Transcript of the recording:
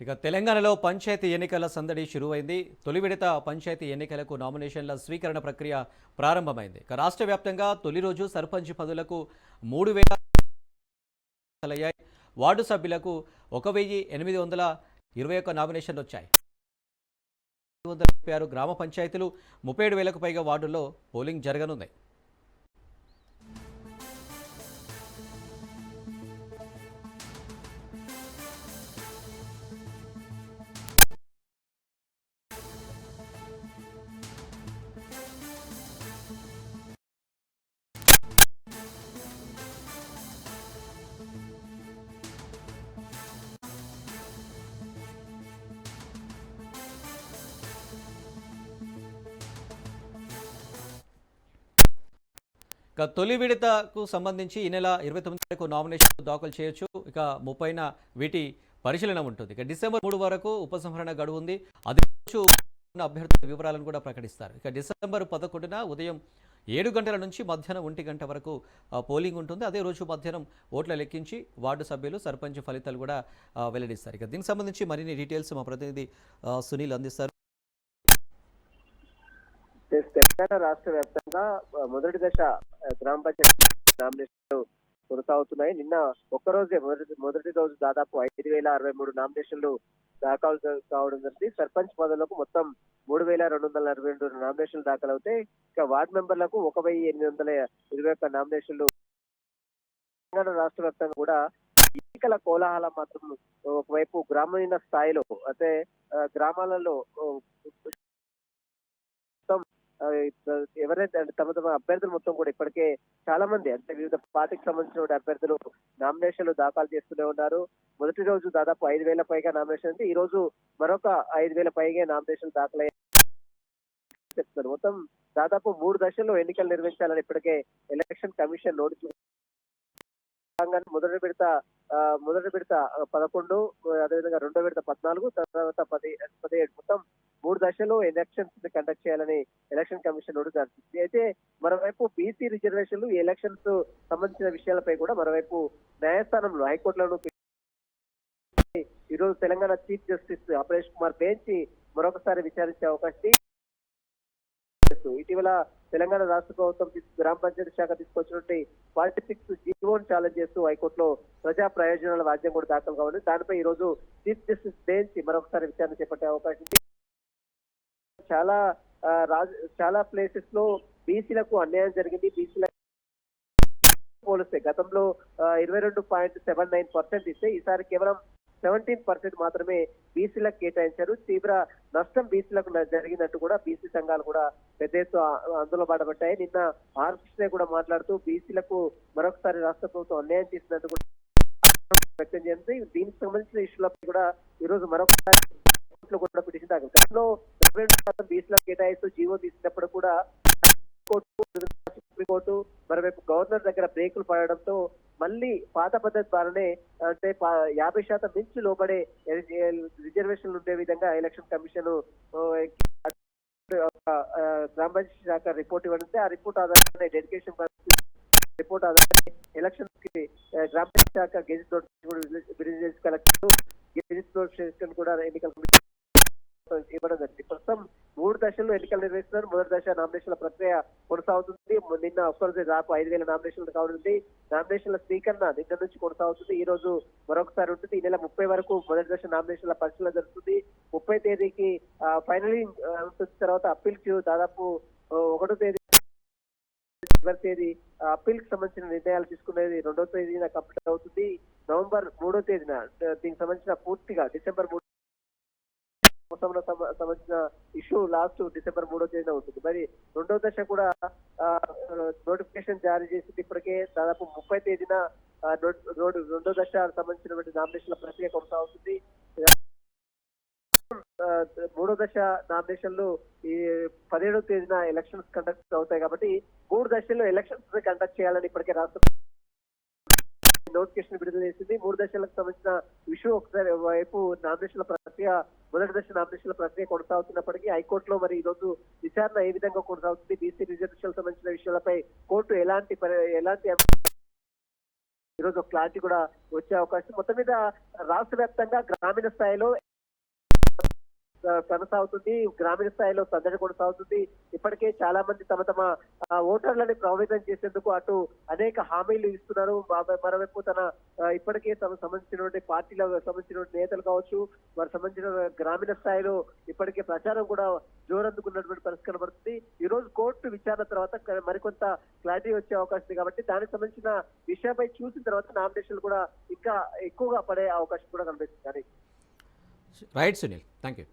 ఇక తెలంగాణలో పంచాయతీ ఎన్నికల సందడి షురువైంది. తొలి విడత పంచాయతీ ఎన్నికలకు నామినేషన్ల స్వీకరణ ప్రక్రియ ప్రారంభమైంది. ఇక రాష్ట్ర వ్యాప్తంగా తొలి రోజు సర్పంచ్ పదవులకు 3,000 అయ్యాయి. వార్డు సభ్యులకు 1,821 నామినేషన్లు వచ్చాయి. 236 గ్రామ పంచాయతీలు, 37,000కు పైగా వార్డుల్లో పోలింగ్ జరగనుంది. ఇక తొలి విడతకు సంబంధించి ఈ నెల 29 వరకు నామినేషన్ దాఖలు చేయొచ్చు. ఇక 30న వీటి పరిశీలన ఉంటుంది. ఇక డిసెంబర్ 3 వరకు ఉపసంహరణ గడువు ఉంది. అదే రోజు అభ్యర్థుల వివరాలను కూడా ప్రకటిస్తారు. ఇక డిసెంబర్ 11న ఉదయం 7 గంటల నుంచి మధ్యాహ్నం 1 గంట వరకు పోలింగ్ ఉంటుంది. అదే రోజు మధ్యాహ్నం ఓట్ల లెక్కించి వార్డు సభ్యులు సర్పంచ్ ఫలితాలు కూడా వెల్లడిస్తారు. ఇక దీనికి సంబంధించి మరిన్ని డీటెయిల్స్ మా ప్రతినిధి సునీల్ అందిస్తారు. తెలంగాణ రాష్ట్ర వ్యాప్తంగా మొదటి దశ గ్రామ పంచాయతీ నామినేషన్లు కొనసాగుతున్నాయి. నిన్న ఒక్కరోజే మొదటి రోజు దాదాపు 5,063 నామినేషన్లు దాఖలు కావడం జరిగింది. సర్పంచ్ పదవులకు మొత్తం 3,242 నామినేషన్లు దాఖలవుతాయి. ఇక వార్డు మెంబర్లకు 1,821 నామినేషన్లు. తెలంగాణ రాష్ట్ర వ్యాప్తంగా కూడా ఎన్నికల కోలాహలం మాత్రం ఒకవైపు గ్రామీణ స్థాయిలో అంటే గ్రామాలలో ఎవరైతే తమ అభ్యర్థులు మొత్తం కూడా ఇప్పటికే చాలా మంది అంటే వివిధ పార్టీకి సంబంధించిన అభ్యర్థులు నామినేషన్లు దాఖలు చేస్తూనే ఉన్నారు. మొదటి రోజు దాదాపు 5,000 పైగా నామినేషన్ ఉంది. ఈ రోజు మరొక 5,000 పైగా నామినేషన్ దాఖలయ్యాయి చెప్తున్నారు. మొత్తం దాదాపు 3 దశల్లో ఎన్నికలు నిర్వహించాలని ఇప్పటికే ఎలక్షన్ కమిషన్ నోటీస్. మొదటి విడత 11, అదేవిధంగా రెండో విడత 14, తర్వాత 17 మొత్తం 3 దశల్లో ఎలక్షన్స్ కండక్ట్ చేయాలని ఎలక్షన్ కమిషన్ నోటీస్ అందించింది. అయితే మరోవైపు బీసీ రిజర్వేషన్లు ఈ ఎలక్షన్స్ సంబంధించిన విషయాలపై కూడా మరోవైపు న్యాయస్థానంలో హైకోర్టులను ఈరోజు Telangana chief justice Aparesh Kumar bench మరొకసారి విచారించే అవకాశం. ఇటీవల తెలంగాణ రాష్ట్ర ప్రభుత్వం గ్రామ పంచాయతీ శాఖ తీసుకొచ్చినటువంటి 46 జీవోను ఛాలెంజ్ చేస్తూ హైకోర్టులో ప్రజా ప్రయోజనాల వాద్యం కూడా దాఖలు కావాలి. దానిపై ఈ రోజు చీఫ్ జస్టిస్ బెంచ్ మరొకసారి విచారణ చేపట్టే అవకాశం ఉంది. చాలా ప్లేసెస్ లో బీసీలకు అన్యాయం జరిగింది. బీసీలకు పోలిస్తే గతంలో 22.79% ఇస్తే ఈసారి కేవలం 17% మాత్రమే బీసీలకు కేటాయించారు. తీవ్ర నష్టం బీసీలకు జరిగినట్టు కూడా బీసీ సంఘాలు కూడా పెద్ద ఎత్తున ఆందోళన బాటపట్టాయి. నిన్న ఆర్కృష్ణ కూడా మాట్లాడుతూ బీసీలకు మరొకసారి రాష్ట్ర ప్రభుత్వం అన్యాయం చేసినట్టు కూడా వ్యక్తం చేసింది. దీనికి సంబంధించిన ఇష్యూలపై కూడా ఈ రోజు మరొకసారి కూడా పిటిషన్ దాఖలు. గతంలో 22% బీసీలకు కేటాయిస్తూ జీవో తీసినప్పుడు కూడా సుప్రీంకోర్టు మరోవైపు గవర్నర్ దగ్గర బ్రేకులు పడడంతో మళ్ళీ పాత పద్ధతి ద్వారానే అంటే 50% మించి లోబడే రిజర్వేషన్లు ఉండే విధంగా ఎలక్షన్ కమిషన్ గ్రామ పంచాయతీ శాఖ రిపోర్ట్ ఇవ్వడంతో ఆ రిపోర్ట్ ఆధారంగా డెడికేషన్ రిపోర్ట్ ఆధారంగా ఎలక్షన్ కి గ్రామ పంచాయతీ శాఖ gazette notification collector gazette notification కూడా ఎన్నికల ఇవ్వడం జరిగింది. ప్రస్తుతం 3 దశల్లో ఎన్నికలు నిర్వహిస్తున్నారు. మొదటి దశ నామినేషన్ల ప్రక్రియ కొనసాగుతుంది. నిన్న ఒక్కరోజు దాదాపు 5,000 నామినేషన్లు కావనుంది. నామినేషన్ల స్వీకరణ నిన్న నుంచి కొనసాగుతుంది. ఈ రోజు మరొకసారి ఉంటుంది. ఈ నెల 30 వరకు మొదటి దశ నామినేషన్ల పరిశీలన జరుగుతుంది. 30 తేదీకి ఫైనలింగ్ ఉంటుంది. తర్వాత అప్పీల్ క్యూ దాదాపు 1వ తేదీ చివరి తేదీ అప్పీల్ కి సంబంధించిన నిర్ణయాలు తీసుకునేది 2వ తేదీన కంప్లీట్ అవుతుంది. నవంబర్ 3వ తేదీన దీనికి సంబంధించిన పూర్తిగా డిసెంబర్ 3 సంబంధించిన ఇష్యూ లాస్ట్ డిసెంబర్ 3వ తేదీన ఉంటుంది. మరి రెండో దశ కూడా నోటిఫికేషన్ జారీ చేసింది. ఇప్పటికే దాదాపు 30 తేదీన రెండో దశ సంబంధించినటువంటి నామినేషన్ల ప్రక్రియ కొనసాగుతుంది. 3వ దశ నామినేషన్లు ఈ 17వ తేదీన ఎలక్షన్స్ కండక్ట్ అవుతాయి. కాబట్టి 3 దశల్లో ఎలక్షన్స్ కండక్ట్ చేయాలని ఇప్పటికే రాష్ట్ర నోటిఫికేషన్ విడుదల చేసింది. 3 దశలకు సంబంధించిన ఇష్యూ ఒకసారి వైపు నామినేషన్ల ప్రక్రియ మొదటి దశ నామినేషన్ల ప్రక్రియ కొనసాగుతున్నప్పటికీ హైకోర్టులో మరి ఈ రోజు విచారణ ఏ విధంగా కొనసాగుతుంది, బీసీ రిజర్వేషన్ సంబంధించిన విషయాలపై కోర్టు ఎలాంటి ఈ రోజు క్లారిటీ కూడా వచ్చే అవకాశం. మొత్తం మీద రాష్ట్ర వ్యాప్తంగా గ్రామీణ స్థాయిలో కొనసాగుతుంది. గ్రామీణ స్థాయిలో సందడి కొనసాగుతుంది. ఇప్పటికే చాలా మంది తమ తమ ఓటర్లని ప్రభావితం చేసేందుకు అటు అనేక హామీలు ఇస్తున్నారు. మరోవైపు తన ఇప్పటికే తమకు సంబంధించినటువంటి పార్టీలకు సంబంధించినటువంటి నేతలు కావచ్చు, వారికి సంబంధించిన గ్రామీణ స్థాయిలో ఇప్పటికే ప్రచారం కూడా జోరందుకున్నటువంటి పరిస్థితి కనబడుతుంది. ఈ రోజు కోర్టు విచారణ తర్వాత మరికొంత క్లారిటీ వచ్చే అవకాశం ఉంది కాబట్టి దానికి సంబంధించిన విషయంపై చూసిన తర్వాత నామినేషన్లు కూడా ఇంకా ఎక్కువగా పడే అవకాశం కూడా కనిపిస్తుంది. Right Sunil, thank you.